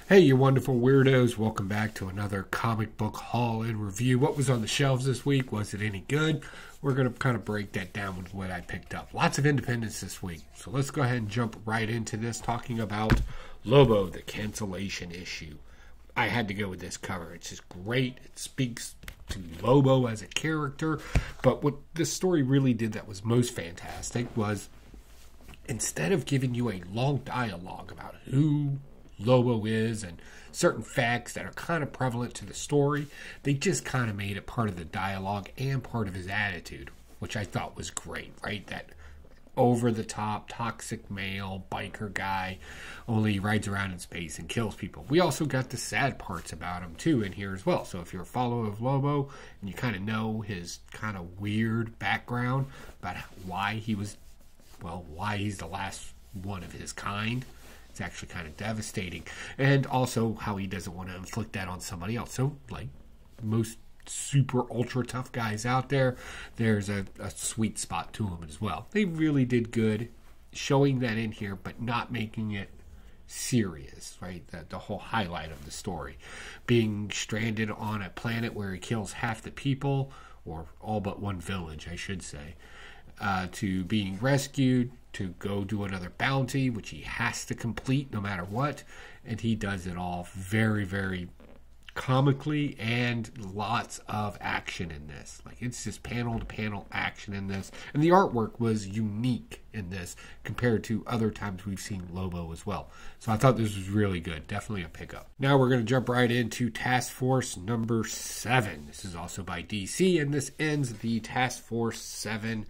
Hey, you wonderful weirdos. Welcome back to another comic book haul and review. What was on the shelves this week? Was it any good? We're going to kind of break that down with what I picked up. Lots of independence this week. So let's go ahead and jump right into this, talking about Lobo, the cancellation issue. I had to go with this cover. It's just great. It speaks to Lobo as a character. But what this story really did that was most fantastic was, instead of giving you a long dialogue about who Lobo is and certain facts that are kind of prevalent to the story, they just kind of made it part of the dialogue and part of his attitude, which I thought was great, right? That over-the-top, toxic male, biker guy, only rides around in space and kills people. We also got the sad parts about him, too, in here as well. So if you're a follower of Lobo and you kind of know his kind of weird background about why he was, well, why he's the last one of his kind, it's actually kind of devastating. And also how he doesn't want to inflict that on somebody else. So, like most super ultra tough guys out there, there's a sweet spot to him as well. They really did good showing that in here, but not making it serious, right? The whole highlight of the story. Being stranded on a planet where he kills half the people, or all but one village, I should say, to being rescued, to go do another bounty, which he has to complete no matter what. And he does it all very, very comically, and lots of action in this. Like, it's just panel to panel action in this. And the artwork was unique in this compared to other times we've seen Lobo as well. So I thought this was really good. Definitely a pickup. Now we're going to jump right into Task Force number 7. This is also by DC, and this ends the Task Force 7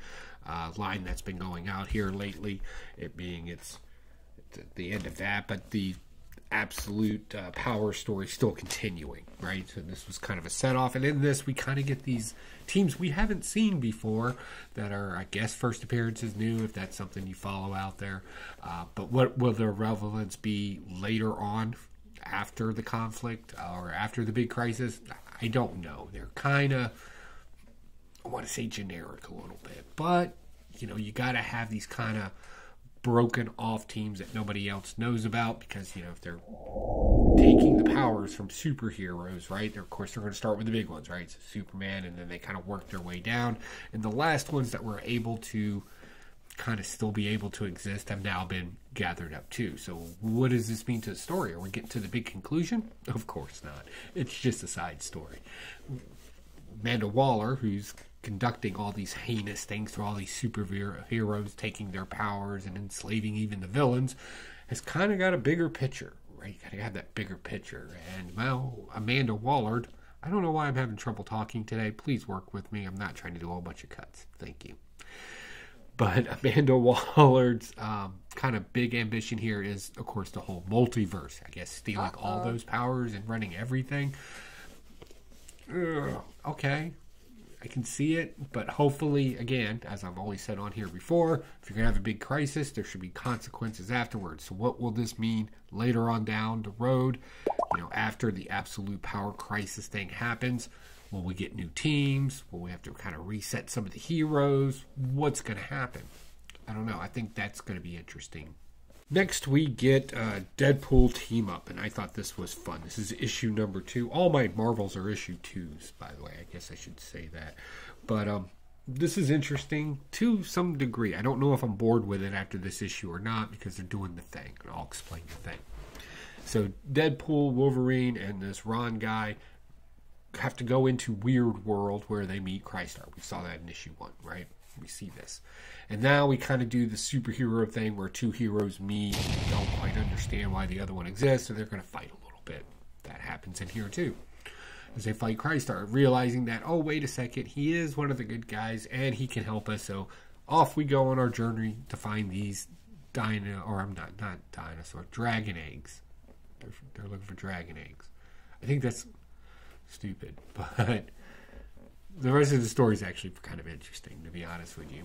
line that's been going out here lately, it being it's the end of that, but the absolute power story still continuing, right? So this was kind of a set off, and in this we kind of get these teams we haven't seen before that are, I guess, first appearances new, if that's something you follow out there. But what will their relevance be later on, after the conflict or after the big crisis? I don't know. They're kind of, I want to say, generic a little bit, but you know, you got to have these kind of broken off teams that nobody else knows about, because you know, if they're taking the powers from superheroes, right, of course they're going to start with the big ones, right? So Superman, and then they kind of work their way down, and the last ones that were able to kind of still be able to exist have now been gathered up too. So what does this mean to the story? Are we getting to the big conclusion? Of course not. It's just a side story. Amanda Waller, who's conducting all these heinous things through all these superheroes, taking their powers and enslaving even the villains, has kind of got a bigger picture, right? You got to have that bigger picture. And, well, Amanda Waller, I don't know why I'm having trouble talking today. Please work with me. I'm not trying to do a whole bunch of cuts. Thank you. But Amanda Waller's kind of big ambition here is, of course, the whole multiverse. I guess stealing all those powers and running everything. Okay, I can see it, but hopefully, again, as I've always said on here before, if you're going to have a big crisis, there should be consequences afterwards. So what will this mean later on down the road? You know, after the absolute power crisis thing happens, will we get new teams? Will we have to kind of reset some of the heroes? What's going to happen? I don't know. I think that's going to be interesting. Next, we get Deadpool team up, and I thought this was fun. This is issue number 2. All my Marvels are issue 2s, by the way. I guess I should say that. But this is interesting to some degree. I don't know if I'm bored with it after this issue or not, because they're doing the thing. And I'll explain the thing. So Deadpool, Wolverine, and this Ron guy have to go into Weird World where they meet Crystar. We saw that in issue 1, right? We see this. And now we kind of do the superhero thing where two heroes meet and don't quite understand why the other one exists, so they're going to fight a little bit. That happens in here too. As they fight Crystar, realizing that, oh, wait a second, he is one of the good guys and he can help us. So off we go on our journey to find these dragon eggs. They're looking for dragon eggs. I think that's stupid, but the rest of the story is actually kind of interesting, to be honest with you.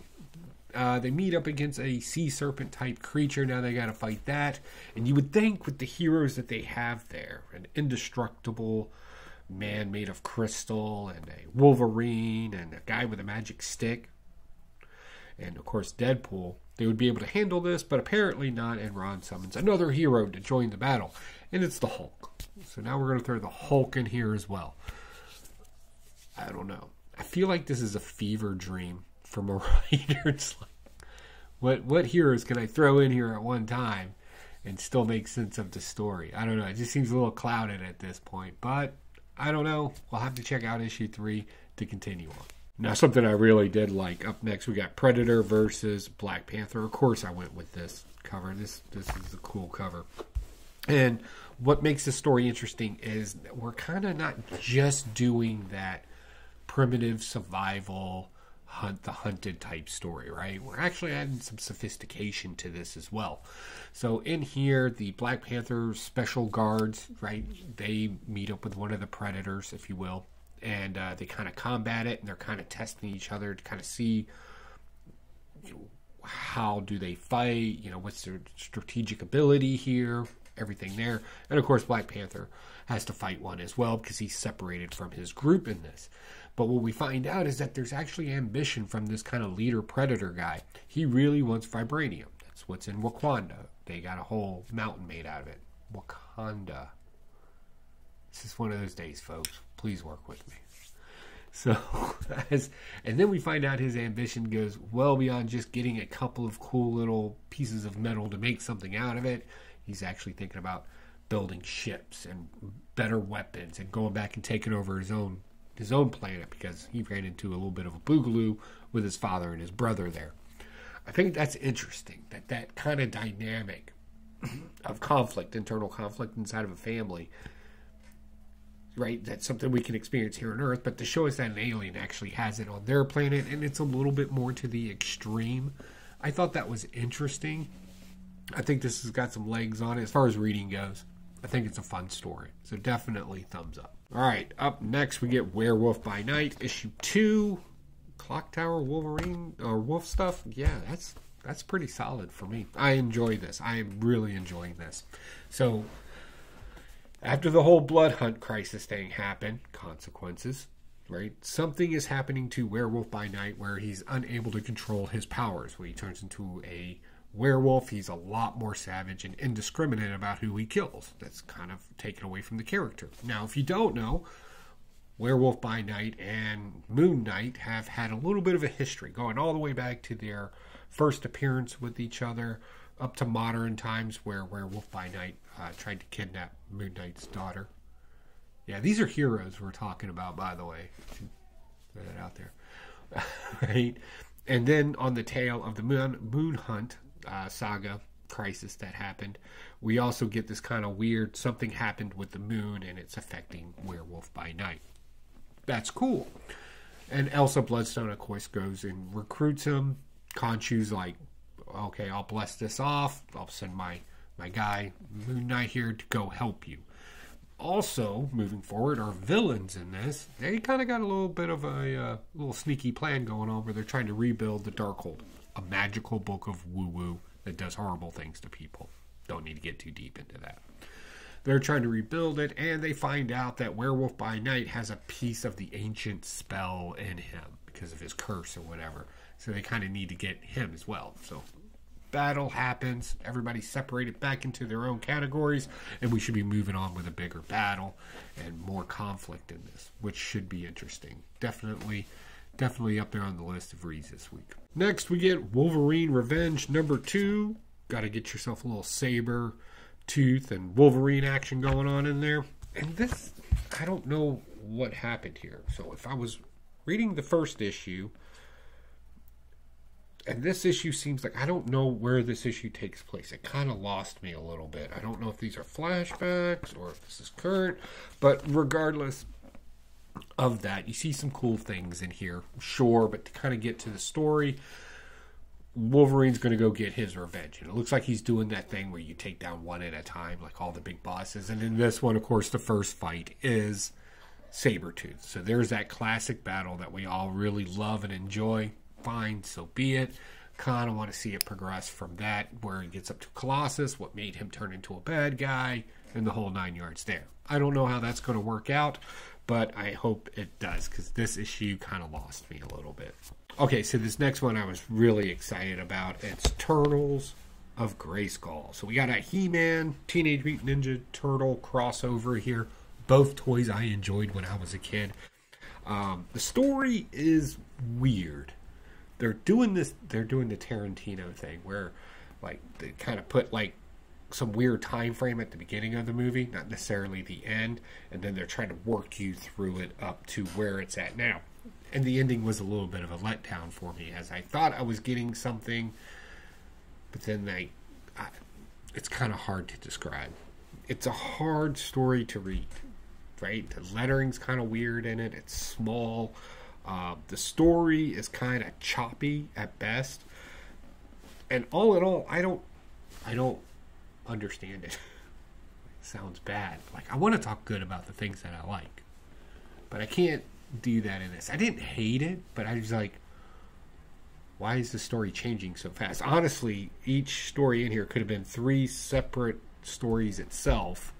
They meet up against a sea serpent type creature. Now they got to fight that. And you would think with the heroes that they have there, an indestructible man made of crystal, and a Wolverine, and a guy with a magic stick, and of course Deadpool, they would be able to handle this, but apparently not, and Ron summons another hero to join the battle, and it's the Hulk. So now we're going to throw the Hulk in here as well. I don't know. I feel like this is a fever dream from a writer. It's like, what heroes can I throw in here at one time and still make sense of the story? I don't know. It just seems a little clouded at this point, but I don't know. We'll have to check out issue 3 to continue on. Now, something I really did like. Up next, we got Predator versus Black Panther. Of course, I went with this cover. This is a cool cover. And what makes this story interesting is we're kind of not just doing that primitive survival hunt the hunted type story, right? We're actually adding some sophistication to this as well. So in here, the Black Panther special guards, right, they meet up with one of the predators, if you will, and they kind of combat it, and they're kind of testing each other to kind of see, you know, how do they fight, you know, what's their strategic ability here, everything there. And of course Black Panther has to fight one as well because he's separated from his group in this. But what we find out is that there's actually ambition from this kind of leader predator guy. He really wants vibranium. That's what's in Wakanda. They got a whole mountain made out of it. Wakanda. This is one of those days, folks. Please work with me. So, and then we find out his ambition goes well beyond just getting a couple of cool little pieces of metal to make something out of it. He's actually thinking about building ships and better weapons and going back and taking over his own planet because he ran into a little bit of a boogaloo with his father and his brother there. I think that's interesting, that kind of dynamic of conflict, internal conflict inside of a family, right? That's something we can experience here on Earth, but to show us that an alien actually has it on their planet, and it's a little bit more to the extreme. I thought that was interesting. I think this has got some legs on it as far as reading goes. I think it's a fun story. So definitely thumbs up. All right, up next we get Werewolf by Night, issue 2. Clock Tower Wolverine or Wolf stuff. Yeah, that's pretty solid for me. I enjoy this. I am really enjoying this. So after the whole blood hunt crisis thing happened, consequences, right? Something is happening to Werewolf by Night where he's unable to control his powers. When he turns into a werewolf, he's a lot more savage and indiscriminate about who he kills. That's kind of taken away from the character. Now, if you don't know, Werewolf by Night and Moon Knight have had a little bit of a history, going all the way back to their first appearance with each other, up to modern times where Werewolf by Night tried to kidnap Moon Knight's daughter. Yeah, these are heroes we're talking about, by the way. Throw that out there. Right? And then on the tail of the moon hunt saga crisis that happened, we also get this kind of weird something happened with the moon and it's affecting Werewolf by Night. That's cool. And Elsa Bloodstone, of course, goes and recruits him. Khonshu's like, okay, I'll bless this off. I'll send my guy Moon Knight here to go help you. Also, moving forward, our villains in this, they kind of got a little bit of a little sneaky plan going on where they're trying to rebuild the Darkhold, a magical book of woo-woo that does horrible things to people. Don't need to get too deep into that. They're trying to rebuild it, and they find out that Werewolf by Night has a piece of the ancient spell in him because of his curse or whatever. So they kind of need to get him as well. So battle happens, everybody's separated back into their own categories, and we should be moving on with a bigger battle and more conflict in this, which should be interesting. Definitely up there on the list of reads this week. Next, we get Wolverine Revenge number 2. Got to get yourself a little saber tooth and Wolverine action going on in there. And this, I don't know what happened here. So if I was reading the first issue, and this issue seems like, I don't know where this issue takes place. It kind of lost me a little bit. I don't know if these are flashbacks or if this is current. But regardless of that, you see some cool things in here. Sure, but to kind of get to the story, Wolverine's going to go get his revenge. And it looks like he's doing that thing where you take down one at a time, like all the big bosses. And in this one, of course, the first fight is Sabretooth. So there's that classic battle that we all really love and enjoy. Fine, so be it. Kind of want to see it progress from that, where he gets up to Colossus, what made him turn into a bad guy, and the whole 9 yards there. I don't know how that's going to work out, but I hope it does, because this issue kind of lost me a little bit. Okay, so this next one I was really excited about. It's Turtles of Grayskull. So we got a He-Man, Teenage Mutant Ninja Turtle crossover here. Both toys I enjoyed when I was a kid. The story is weird. They're doing the Tarantino thing where, like, they kind of put, like, some weird time frame at the beginning of the movie, not necessarily the end, and then they're trying to work you through it up to where it's at now. And the ending was a little bit of a letdown for me, as I thought I was getting something, but then it's kind of hard to describe. It's a hard story to read, right? The lettering's kind of weird in it. It's small. The story is kind of choppy at best. And all in all, I don't understand it. It sounds bad. Like, I want to talk good about the things that I like, but I can't do that in this. I didn't hate it, but I was like, why is the story changing so fast? Honestly, each story in here could have been 3 separate stories itself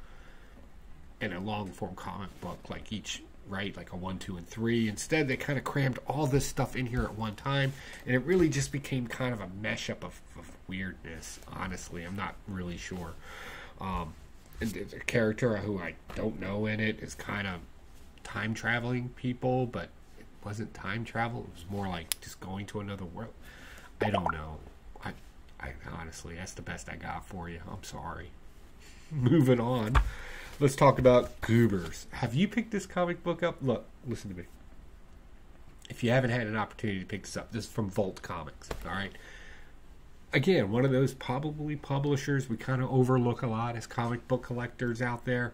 in a long form comic book, like each, right, like a 1, 2, and 3. Instead, they kind of crammed all this stuff in here at one time, and it really just became kind of a mashup of weirdness. Honestly, I'm not really sure. And the character who I don't know in it is kind of time traveling people, but it wasn't time travel. It was more like just going to another world. I don't know. I honestly, that's the best I got for you. I'm sorry. Moving on. Let's talk about Goobers. Have you picked this comic book up? Look, listen to me. If you haven't had an opportunity to pick this up, this is from Volt Comics. All right. Again, one of those probably publishers we kind of overlook a lot as comic book collectors out there.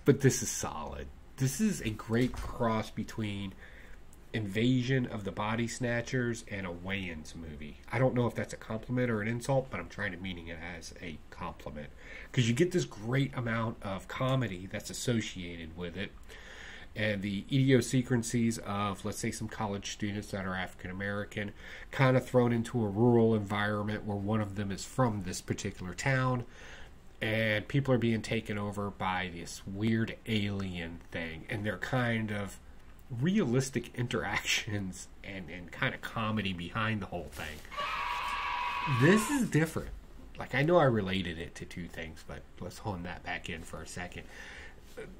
But this is solid. This is a great cross between Invasion of the Body Snatchers and a Wayans movie. I don't know if that's a compliment or an insult, but I'm trying to meaning it as a compliment. Because you get this great amount of comedy that's associated with it. And the idiosyncrasies of, let's say, some college students that are African American, kind of thrown into a rural environment where one of them is from this particular town, and people are being taken over by this weird alien thing, and they're kind of realistic interactions and kind of comedy behind the whole thing. This is different. Like, I know I related it to 2 things, but let's hone that back in for a second.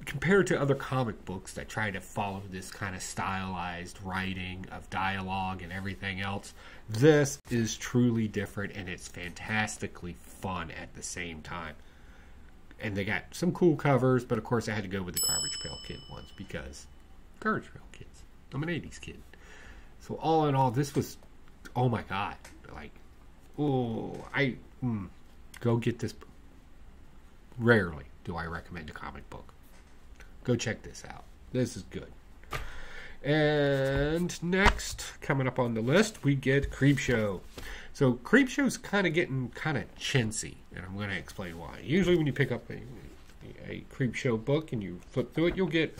Compared to other comic books that try to follow this kind of stylized writing of dialogue and everything else, this is truly different, and it's fantastically fun at the same time. And they got some cool covers, but of course I had to go with the Garbage Pail Kid ones, because Garbage Pail Kids. I'm an 80s kid. So all in all, this was, oh my god, like, oh, go get this. Rarely do I recommend a comic book. Go check this out. This is good. And next, coming up on the list, we get Creepshow. So Creepshow's kind of getting kind of chintzy, and I'm going to explain why. Usually when you pick up a Creepshow book and you flip through it, you'll get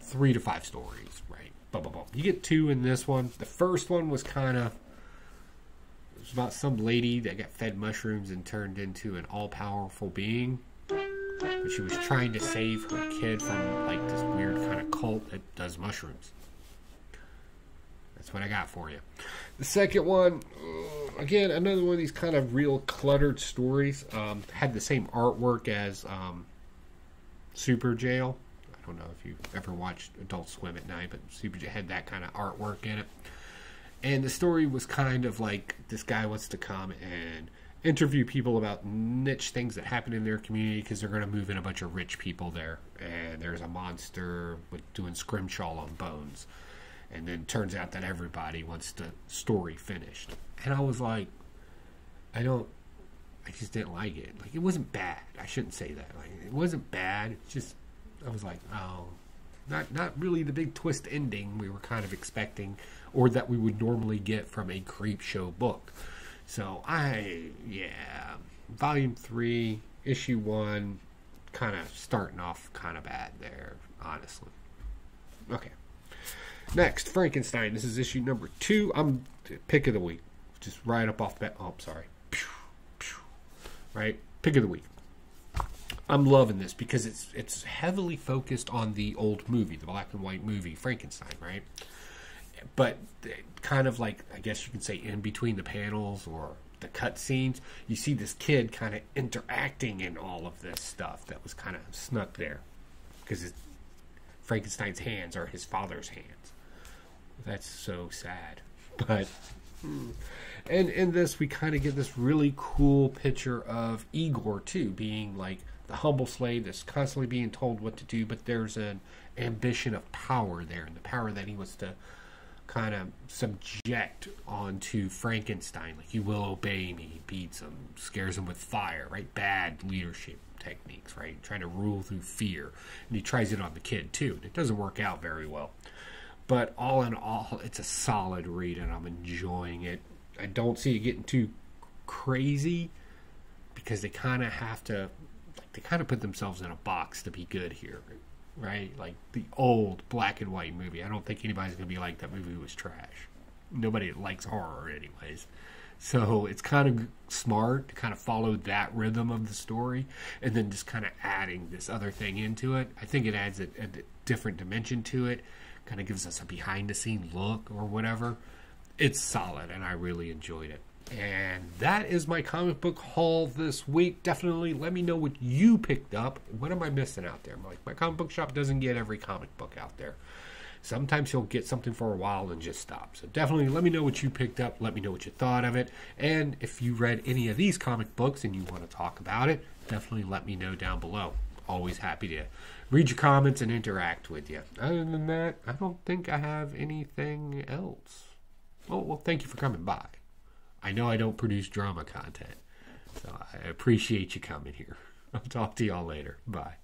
3 to 5 stories, right? Blah, blah, blah. You get 2 in this one. The first one was kind of, it was about some lady that got fed mushrooms and turned into an all-powerful being. But she was trying to save her kid from, like, this weird kind of cult that does mushrooms. That's what I got for you. The second one, again, another one of these kind of real cluttered stories. Had the same artwork as Super Jail. I don't know if you've ever watched Adult Swim at night, but Super Jail had that kind of artwork in it. And the story was kind of like this guy wants to come and interview people about niche things that happen in their community, because they're going to move in a bunch of rich people there, and there's a monster doing scrimshaw on bones, and then turns out that everybody wants the story finished. And I was like, I just didn't like it. Like, it wasn't bad. I shouldn't say that. Like, it wasn't bad. It's just, I was like, oh, not really the big twist ending we were kind of expecting, or that we would normally get from a Creepshow book. So Volume 3, Issue 1, kind of starting off kind of bad there, honestly. Okay. Next, Frankenstein. This is issue number 2. I'm pick of the week. Just right up off that. Oh, I'm sorry. Right? Pick of the week. I'm loving this because it's heavily focused on the old movie, the black and white movie Frankenstein, right? But kind of like, I guess you can say, in between the panels or the cut scenes, you see this kid kind of interacting in all of this stuff that was kind of snuck there because Frankenstein's hands are his father's hands. That's so sad. But and in this, we kind of get this really cool picture of Igor too, being like the humble slave that's constantly being told what to do, but there's an ambition of power there, and the power that he was to kind of subject onto Frankenstein. Like, you will obey me. He beats him, scares him with fire, right? Bad leadership techniques, right? Trying to rule through fear. And he tries it on the kid too, and it doesn't work out very well. But all in all, it's a solid read, and I'm enjoying it. I don't see it getting too crazy because they kind of have to, like, they kind of put themselves in a box to be good here, right? Like the old black and white movie. I don't think anybody's going to be like, that movie was trash. Nobody likes horror anyways. So it's kind of smart to kind of follow that rhythm of the story and then just kind of adding this other thing into it. I think it adds a different dimension to it. Kind of gives us a behind-the-scene look or whatever. It's solid, and I really enjoyed it. And that is my comic book haul this week. Definitely let me know what you picked up. What am I missing out there? Like, my comic book shop doesn't get every comic book out there. Sometimes you'll get something for a while and just stop. So definitely let me know what you picked up. Let me know what you thought of it. And if you read any of these comic books and you want to talk about it, definitely let me know down below. Always happy to read your comments and interact with you. Other than that, I don't think I have anything else. Oh, well, thank you for coming by. I know I don't produce drama content, so I appreciate you coming here. I'll talk to y'all later. Bye.